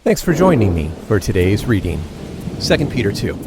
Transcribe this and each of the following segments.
Thanks for joining me for today's reading. 2 Peter 2.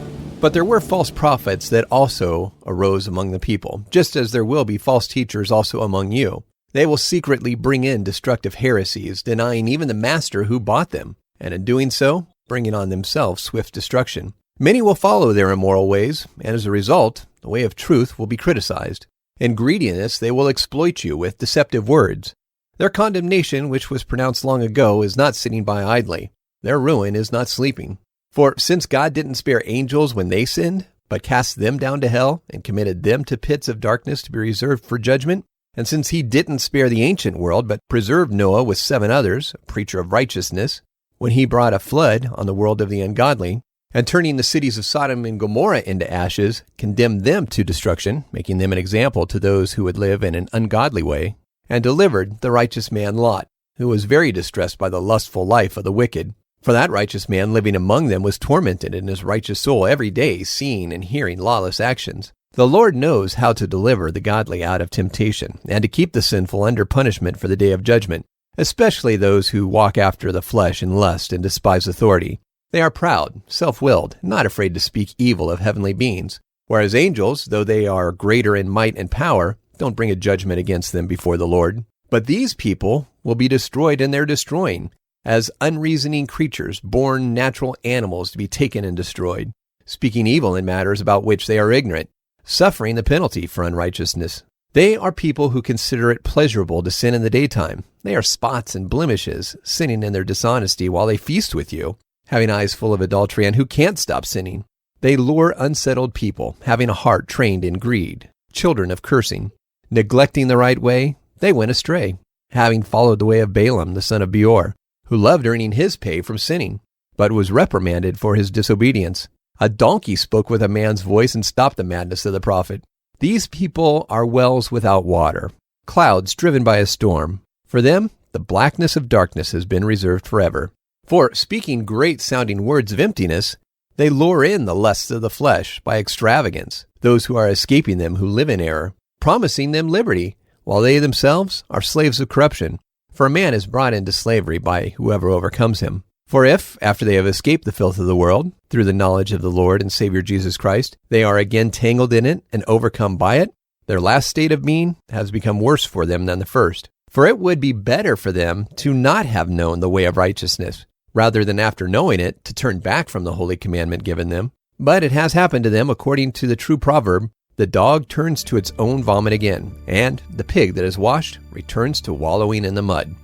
But there were false prophets that also arose among the people, just as there will be false teachers also among you. They will secretly bring in destructive heresies, denying even the master who bought them, and in doing so, bringing on themselves swift destruction. Many will follow their immoral ways, and as a result, the way of truth will be criticized. In greediness, they will exploit you with deceptive words. Their condemnation, which was pronounced long ago, is not sitting by idly. Their ruin is not sleeping. For since God didn't spare angels when they sinned, but cast them down to hell and committed them to pits of darkness to be reserved for judgment, and since he didn't spare the ancient world, but preserved Noah with 7 others, a preacher of righteousness, when he brought a flood on the world of the ungodly, and turning the cities of Sodom and Gomorrah into ashes, condemned them to destruction, making them an example to those who would live in an ungodly way, and delivered the righteous man Lot, who was very distressed by the lustful life of the wicked. For that righteous man living among them was tormented in his righteous soul every day, seeing and hearing lawless actions. The Lord knows how to deliver the godly out of temptation, and to keep the sinful under punishment for the day of judgment, especially those who walk after the flesh in lust and despise authority. They are proud, self-willed, not afraid to speak evil of heavenly beings, whereas angels, though they are greater in might and power, don't bring a judgment against them before the Lord. But these people will be destroyed in their destroying, as unreasoning creatures, born natural animals to be taken and destroyed, speaking evil in matters about which they are ignorant, suffering the penalty for unrighteousness. They are people who consider it pleasurable to sin in the daytime. They are spots and blemishes, sinning in their dishonesty while they feast with you, having eyes full of adultery, and who can't stop sinning. They lure unsettled people, having a heart trained in greed, children of cursing. Neglecting the right way, they went astray, having followed the way of Balaam the son of Beor, who loved earning his pay from sinning, but was reprimanded for his disobedience. A donkey spoke with a man's voice and stopped the madness of the prophet. These people are wells without water, clouds driven by a storm. For them, the blackness of darkness has been reserved forever. For, speaking great-sounding words of emptiness, they lure in the lusts of the flesh by extravagance, those who are escaping them who live in error, promising them liberty, while they themselves are slaves of corruption. For a man is brought into slavery by whoever overcomes him. For if, after they have escaped the filth of the world, through the knowledge of the Lord and Savior Jesus Christ, they are again tangled in it and overcome by it, their last state of being has become worse for them than the first. For it would be better for them to not have known the way of righteousness, rather than after knowing it, to turn back from the holy commandment given them. But it has happened to them according to the true proverb, the dog turns to its own vomit again, and the pig that is washed returns to wallowing in the mud.